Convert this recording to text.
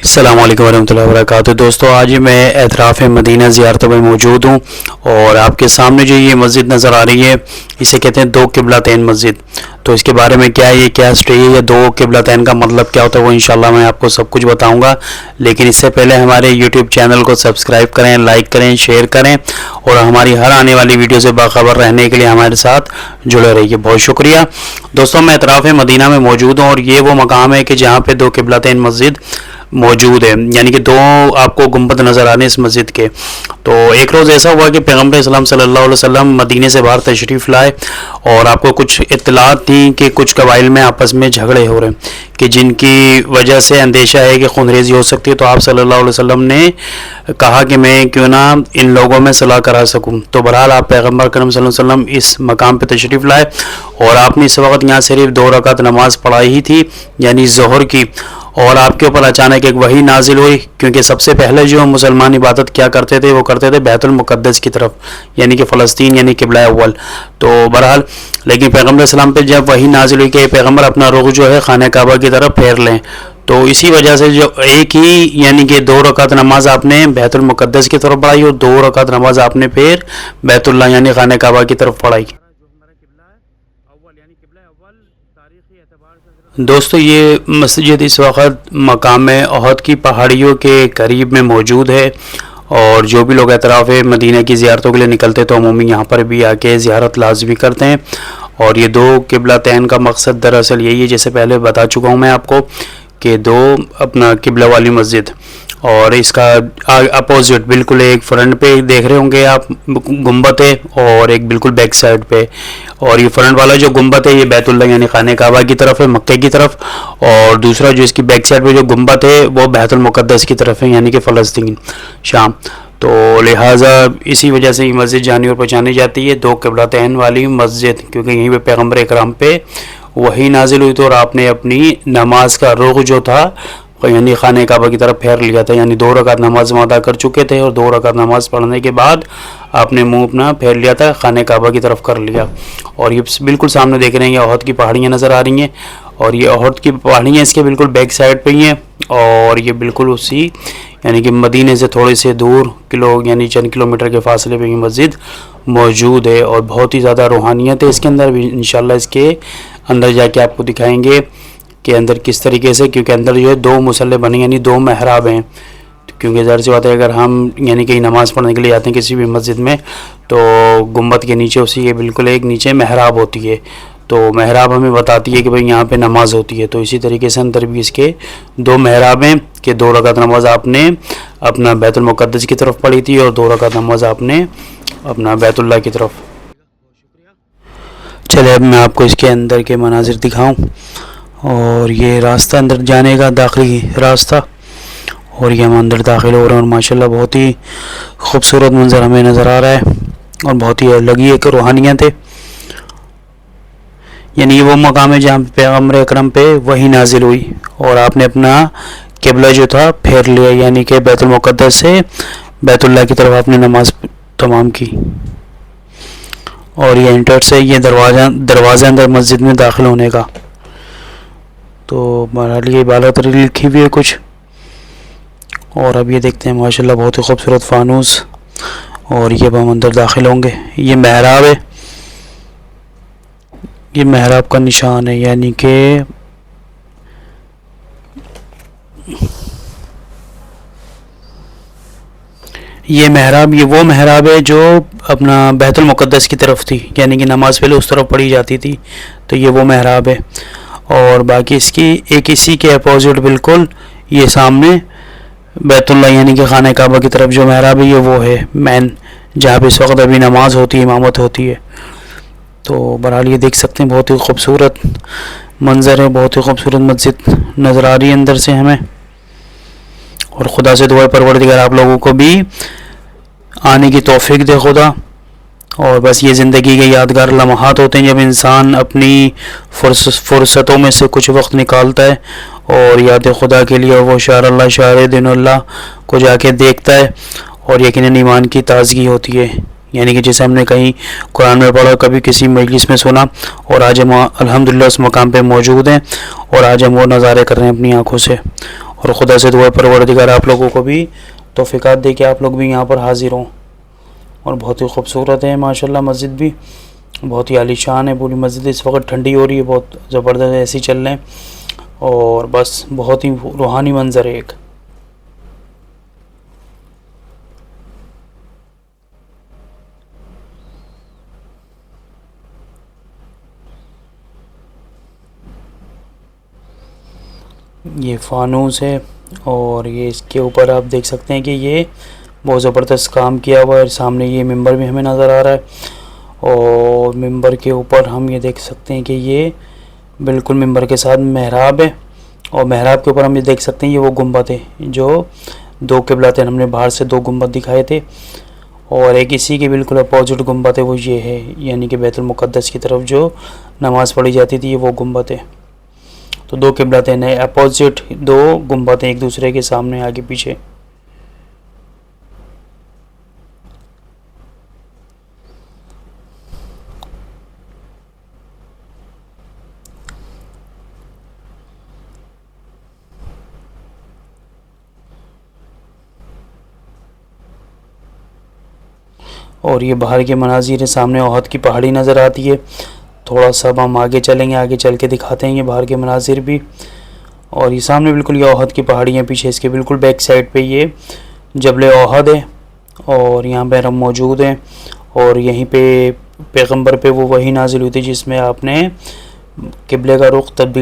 السلام علیکم ورحمۃ اللہ وبرکاتہ۔ دوستو آج میں اطراف مدینہ زیارت میں موجود ہوں اور آپ کے سامنے جو یہ مسجد نظر آ رہی ہے اسے کہتے ہیں دو قبلتین مسجد۔ تو اس کے بارے میں کیا ہے، یہ کیا اسٹوری ہے، یہ دو قبلتین کا مطلب کیا ہوتا ہے وہ انشاءاللہ میں آپ کو سب کچھ بتاؤں گا۔ لیکن اس سے پہلے ہمارے یوٹیوب چینل کو سبسکرائب کریں، لائک کریں، شیئر کریں اور ہماری ہر آنے والی ویڈیو سے باخبر رہنے کے لیے ہمارے ساتھ جڑے رہیے۔ بہت شکریہ۔ دوستوں میں اطراف مدینہ میں موجود ہوں اور یہ وہ مقام ہے کہ جہاں پہ دو قبلتین مسجد موجود ہے، یعنی کہ دو آپ کو گنبد نظر آنے اس مسجد کے۔ تو ایک روز ایسا ہوا کہ پیغمبر اسلام صلی اللہ علیہ وسلم مدینے سے باہر تشریف لائے اور آپ کو کچھ اطلاعات تھیں کہ کچھ قبائل میں آپس میں جھگڑے ہو رہے ہیں کہ جن کی وجہ سے اندیشہ ہے کہ خون ریزی ہو سکتی ہے۔ تو آپ صلی اللہ علیہ وسلم نے کہا کہ میں کیوں نہ ان لوگوں میں صلح کرا سکوں۔ تو بہرحال آپ پیغمبر کرم صلی اللہ علیہ وسلم اس مقام پہ تشریف لائے اور آپ نے اس وقت یہاں صرف 2 رکعت نماز پڑھائی ہی تھی، یعنی ظہر کی، اور آپ کے اوپر اچانک ایک وحی نازل ہوئی، کیونکہ سب سے پہلے جو مسلمان عبادت کیا کرتے تھے وہ کرتے تھے بیت المقدس کی طرف، یعنی کہ فلسطین، یعنی قبلہ اول۔ تو بہرحال لیکن پیغمبر اسلام پہ جب وحی نازل ہوئی کہ پیغمبر اپنا رخ جو ہے خانہ کعبہ کی طرف پھیر لیں، تو اسی وجہ سے جو ایک ہی یعنی کہ 2 رکعت نماز آپ نے بیت المقدس کی طرف پڑھائی اور 2 رکعت نماز آپ نے پھر بیت اللہ یعنی خانہ کعبہ کی طرف پڑھائی۔ دوستو یہ مسجد اس وقت مقام احد کی پہاڑیوں کے قریب میں موجود ہے اور جو بھی لوگ اطراف مدینہ کی زیارتوں کے لیے نکلتے تو عمومی یہاں پر بھی آ کے زیارت لازمی کرتے ہیں۔ اور یہ 2 قبلتین کا مقصد دراصل یہی ہے، جیسے پہلے بتا چکا ہوں میں آپ کو کہ 2 اپنا قبلہ والی مسجد اور اس کا اپوزٹ بالکل ایک فرنٹ پہ دیکھ رہے ہوں گے آپ گنبد ہے اور ایک بالکل بیک سائڈ پہ، اور یہ فرنٹ والا جو گنبد ہے یہ بیت اللہ یعنی خانہ کعبہ کی طرف ہے، مکہ کی طرف، اور دوسرا جو اس کی بیک سائڈ پہ جو گنبد ہے وہ بیت المقدس کی طرف ہے، یعنی کہ فلسطین، شام۔ تو لہٰذا اسی وجہ سے یہ مسجد جانی اور پہچانی جاتی ہے 2 قبلتین والی مسجد، کیونکہ یہیں پہ پیغمبر اکرام پہ وہی نازل ہوئی تو اور آپ نے اپنی نماز کا رخ جو تھا یعنی خانہ کعبہ کی طرف پھیر لیا تھا، یعنی 2 رکعت نماز ادا کر چکے تھے اور 2 رکعت نماز پڑھنے کے بعد آپ نے منہ اپنا پھیر لیا تھا، خانہ کعبہ کی طرف کر لیا۔ اور یہ بالکل سامنے دیکھ رہے ہیں یہ احد کی پہاڑیاں نظر آ رہی ہیں اور یہ احد کی پہاڑیاں اس کے بالکل بیک سائڈ پہ ہی ہیں اور یہ بالکل اسی یعنی کہ مدینے سے تھوڑے سے دور یعنی چند کلومیٹر کے فاصلے پہ یہ مسجد موجود ہے اور بہت ہی زیادہ روحانیت ہے اس کے اندر بھی۔ انشاءاللہ اس کے اندر جا کے آپ کو دکھائیں گے کہ اندر کس طریقے سے، کیونکہ اندر جو ہے 2 مصلی بنے یعنی 2 محراب ہیں، کیونکہ ظاہر سی بات ہے اگر ہم یعنی کہ نماز پڑھنے کے لیے آتے ہیں کسی بھی مسجد میں تو گنبد کے نیچے اسی کے بالکل ایک نیچے محراب ہوتی ہے، تو محراب ہمیں بتاتی ہے کہ بھئی یہاں پہ نماز ہوتی ہے۔ تو اسی طریقے سے اندر بھی اس کے 2 محراب ہیں کہ 2 رکعت نماز آپ نے اپنا بیت المقدس کی طرف پڑھی تھی اور 2 رکعت نماز آپ نے اپنا بیت اللہ کی طرف۔ چلے اب میں آپ کو اس کے اندر کے مناظر دکھاؤں، اور یہ راستہ اندر جانے کا داخلی راستہ، اور یہ ہم اندر داخل ہو رہے ہیں اور ماشاءاللہ بہت ہی خوبصورت منظر ہمیں نظر آ رہا ہے اور بہت ہی الگ ہی ایک روحانیت ہے، یعنی یہ وہ مقام ہے جہاں پیغمبر اکرم پہ وحی نازل ہوئی اور آپ نے اپنا قبلہ جو تھا پھیر لیا، یعنی کہ بیت المقدس سے بیت اللہ کی طرف آپ نے نماز تمام کی۔ اور یہ انٹرس ہے، یہ دروازہ اندر مسجد میں داخل ہونے کا۔ تو بہرحال یہ عبارت لکھی ہوئی ہے کچھ، اور اب یہ دیکھتے ہیں ماشاءاللہ بہت ہی خوبصورت فانوس، اور یہ ہم اندر داخل ہوں گے۔ یہ محراب ہے، یہ محراب کا نشان ہے، یعنی کہ یہ محراب یہ وہ محراب ہے جو اپنا بیت المقدس کی طرف تھی، یعنی کہ نماز پہلے اس طرف پڑھی جاتی تھی، تو یہ وہ محراب ہے۔ اور باقی اس کی ایک اسی کے اپوزٹ بالکل یہ سامنے بیت اللہ یعنی کہ خانہ کعبہ کی طرف جو محراب ہے یہ وہ ہے مین، جہاں پہ اس وقت ابھی نماز ہوتی ہے، امامت ہوتی ہے۔ تو بہرحال یہ دیکھ سکتے ہیں بہت ہی خوبصورت منظر ہے، بہت ہی خوبصورت مسجد نظر آ رہی ہے اندر سے ہمیں، اور خدا سے دعا پروردگار آپ لوگوں کو بھی آنے کی توفیق دے خدا۔ اور بس یہ زندگی کے یادگار لمحات ہوتے ہیں جب انسان اپنی فرصتوں میں سے کچھ وقت نکالتا ہے اور یاد خدا کے لیے وہ شعر اللہ شعر دین اللہ کو جا کے دیکھتا ہے، اور یقیناً ایمان کی تازگی ہوتی ہے، یعنی کہ جیسے ہم نے کہیں قرآن میں پڑھا، کبھی کسی مجلس میں سنا، اور آج ہم الحمدللہ اس مقام پہ موجود ہیں اور آج ہم وہ نظارے کر رہے ہیں اپنی آنکھوں سے۔ اور خدا سے دعا ہے پروردگار آپ لوگوں کو بھی توفیقات دے کہ آپ لوگ بھی یہاں پر حاضر ہوں. اور بہت ہی خوبصورت ہے ماشاءاللہ مسجد بھی, بہت ہی عالی شان ہے پوری مسجد. اس وقت ٹھنڈی ہو رہی ہے, بہت زبردست ایسی چل رہے ہیں, اور بس بہت ہی روحانی منظر ہے ایک. یہ فانوس ہے, اور یہ اس کے اوپر آپ دیکھ سکتے ہیں کہ یہ بہت زبردست کام کیا ہوا ہے. سامنے یہ ممبر بھی ہمیں نظر آ رہا ہے, اور ممبر کے اوپر ہم یہ دیکھ سکتے ہیں کہ یہ بالکل ممبر کے ساتھ محراب ہے, اور محراب کے اوپر ہم یہ دیکھ سکتے ہیں یہ وہ گنبد ہے جو دو قبلات ہیں. ہم نے باہر سے دو گنبد دکھائے تھے, اور ایک اسی کے بالکل اپوزٹ گنبد ہے وہ یہ ہے, یعنی کہ بیت المقدس کی طرف جو نماز پڑھی جاتی تھی یہ وہ گنبد ہے. تو دو قبلات ہیں, اپوزٹ دو گنبد ہیں ایک دوسرے کے سامنے آگے پیچھے. اور یہ باہر کے مناظر ہے, سامنے احد کی پہاڑی نظر آتی ہے. تھوڑا سا ہم آگے چلیں گے, آگے چل کے دکھاتے ہیں یہ باہر کے مناظر بھی. اور یہ سامنے بالکل یہ احد کی پہاڑی ہیں, پیچھے اس کے بالکل بیک سائڈ پہ یہ جبل احد ہے, اور یہاں پہ ہم موجود ہیں. اور یہیں پہ پیغمبر پہ وہ وحی نازل ہوئی تھی جس میں آپ نے قبلے کا رخ تبدیل